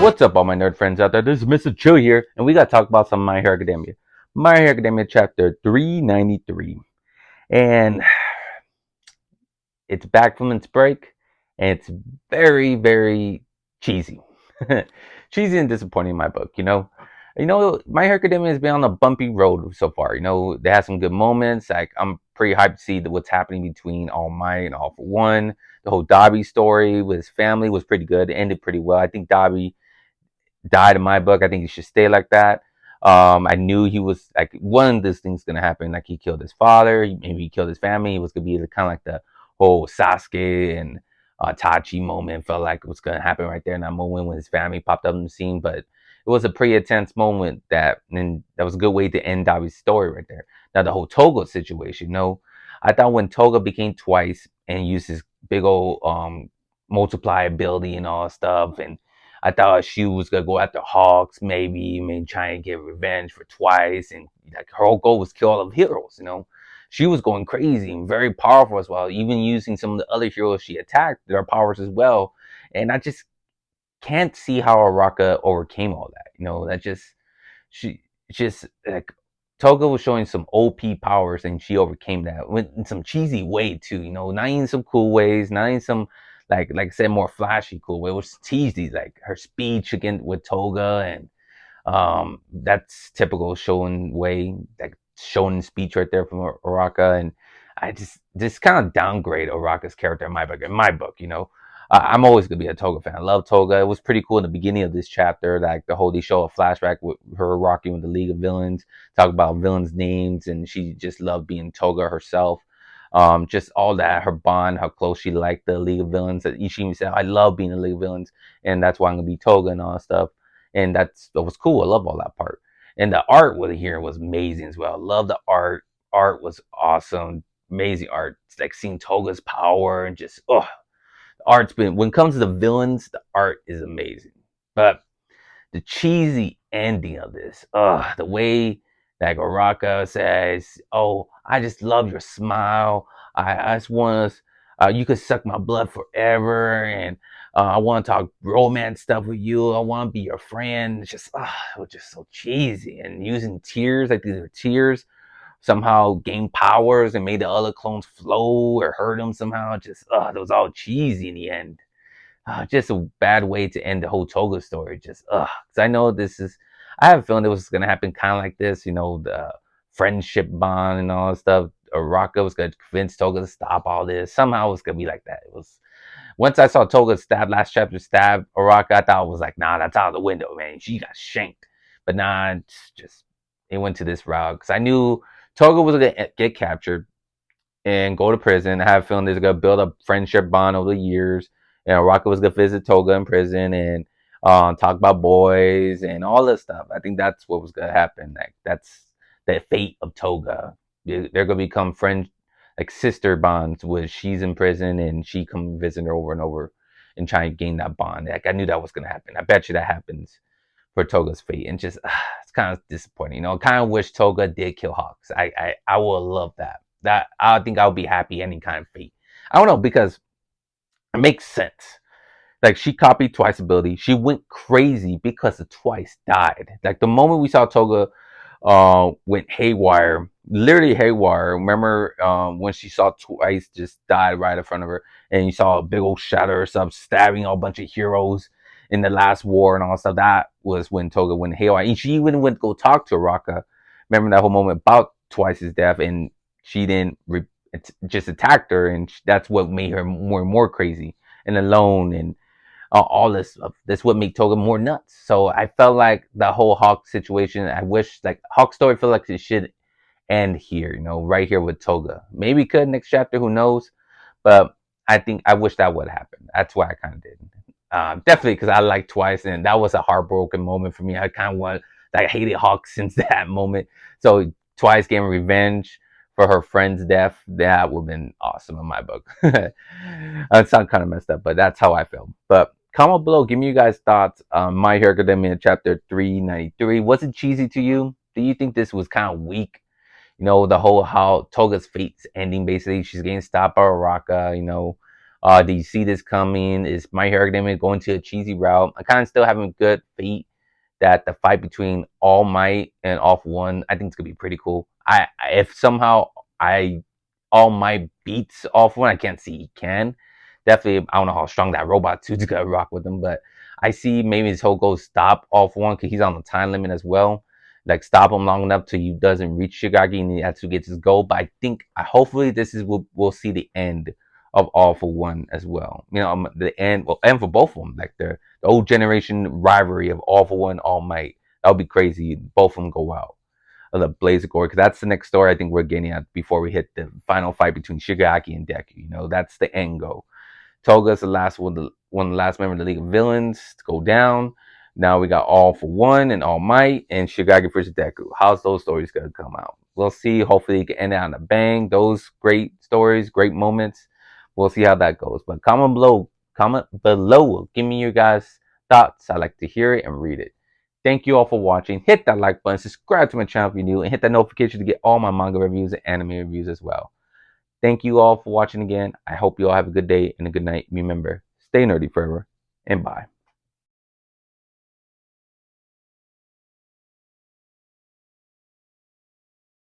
What's up, all my nerd friends out there? This is Mr. Chill here, and we gotta talk about some My Hero Academia. My Hero Academia chapter 393. And it's back from its break, and it's very, very cheesy. Cheesy and disappointing in my book, you know. My Hero Academia has been on a bumpy road so far. They have some good moments. Like I'm pretty hyped to see what's happening between All Might and All for One. The whole Dobby story with his family was pretty good. It ended pretty well. I think Dobby died in my book. I think he should stay like that. I knew he was like one of these things gonna happen. Like he killed his father, maybe he killed his family. It was gonna be kind of like the whole Sasuke and Tachi moment. Felt like it was gonna happen right there in that moment when his family popped up in the scene. But it was a pretty intense moment and that was a good way to end Davi's story right there. Now the whole Toga situation. I thought when Toga became twice and used his big old multiply ability and all that stuff and I thought she was gonna go after Hawks, maybe try and get revenge for twice, and like her whole goal was kill all of heroes. She was going crazy and very powerful as well, even using some of the other heroes she attacked, their powers as well. And I just can't see how Uraraka overcame all that. That she just like Toga was showing some OP powers and she overcame that in some cheesy way too. Not in some cool ways, not in some like I said more flashy cool way. It was cheesy, like her speech again with Toga and that's typical showing way, like showing speech right there from Uraraka. And I just kind of downgrade Uraraka's character in my book. I'm always gonna be a Toga fan. I love Toga. It was pretty cool in the beginning of this chapter, like they show a flashback with her rocking with the League of Villains, talk about villains' names, and she just loved being Toga herself. Just all that, her bond, how close she liked the League of Villains. That Ishimi said, "I love being in the League of Villains, and that's why I'm gonna be Toga and all that stuff." And that was cool. I love all that part. And the art with here was amazing as well. Love the art. Art was awesome, amazing art. It's like seeing Toga's power and just art's been when it comes to the villains, the art is amazing. But the cheesy ending of this, the way that Uraraka says, "Oh, I just love your smile. I just want to, you could suck my blood forever, and I want to talk romance stuff with you. I want to be your friend." It's just, it was just so cheesy and using tears like these are tears somehow gained powers and made the other clones flow or hurt them somehow. Just, it was all cheesy in the end. Just a bad way to end the whole Toga story. Just, because I know I have a feeling it was going to happen kind of like this, the friendship bond and all that stuff. Uraraka was going to convince Toga to stop all this. Somehow it was going to be like that. It was, once I saw Toga last chapter stab Uraraka, I thought it was like, nah, that's out of the window, man. She got shanked. But nah, it's just, it went to this route. Because I knew Toga was going to get captured and go to prison. I have a feeling they're going to build a friendship bond over the years. And Rocket was going to visit Toga in prison and talk about boys and all this stuff. I think that's what was going to happen. Like that's the fate of Toga. They're going to become friends, like sister bonds. With she's in prison and she come visit her over and over and try and gain that bond. Like I knew that was going to happen. I bet you that happens for Toga's fate, and just it's kind of disappointing. I kind of wish Toga did kill Hawks. I would love that. That I think I would be happy any kind of fate. I don't know because it makes sense. Like she copied Twice ability. She went crazy because the Twice died. Like the moment we saw Toga went haywire, literally haywire. Remember when she saw Twice just died right in front of her, and you saw a big old shadow or something stabbing a bunch of heroes in the last war and all that stuff. That was when Toga went haywire. And she even went to go talk to Raka. Remember that whole moment about Twice's death, and she didn't just attacked her, and that's what made her more and more crazy and alone and all this stuff. That's what made Toga more nuts. So I felt like the whole Hawk situation. I wish like Hawk story feel like it should end here. Right here with Toga. Maybe it could next chapter. Who knows? But I think I wish that would happen. That's why I kind of did. Definitely because I liked Twice, and that was a heartbroken moment for me. I kind of I hated Hawk since that moment. So Twice getting revenge for her friend's death, that would have been awesome in my book. It sounds kind of messed up, but that's how I feel. But comment below, give me you guys thoughts on My Hero Academia chapter 393. Was it cheesy to you? Do you think this was kind of weak? The whole how Toga's fate's ending, basically she's getting stopped by Uraraka, Do you see this coming? Is My Hero Academia going to a cheesy route? I kind of still having good faith that the fight between All Might and All For One, I think it's gonna be pretty cool. If somehow I All Might beats All For One, I can't see he can. Definitely, I don't know how strong that robot suit's gonna rock with him, but I see maybe his whole goal is stop All For One because he's on the time limit as well. Like stop him long enough till he doesn't reach Shigagi and he actually gets his goal. But I think hopefully this is we'll see the end of All For One as well. You know, the end well end for both of them. Like the old generation rivalry of All For One, All Might. That would be crazy. Both of them go out of the Blaze of Glory because that's the next story I think we're getting at before we hit the final fight between Shigaki and Deku. You know, that's the end goal. Toga's the last one of the last member of the League of Villains to go down. Now we got All For One and All Might and Shigaki versus Deku. How's those stories gonna come out? We'll see. Hopefully, you can end it on a bang. Those great stories, great moments. We'll see how that goes. But comment below. Give me your guys' thoughts. I like to hear it and read it. Thank you all for watching. Hit that like button, subscribe to my channel if you're new, and hit that notification to get all my manga reviews and anime reviews as well. Thank you all for watching again. I hope you all have a good day and a good night. Remember, stay nerdy forever, and bye.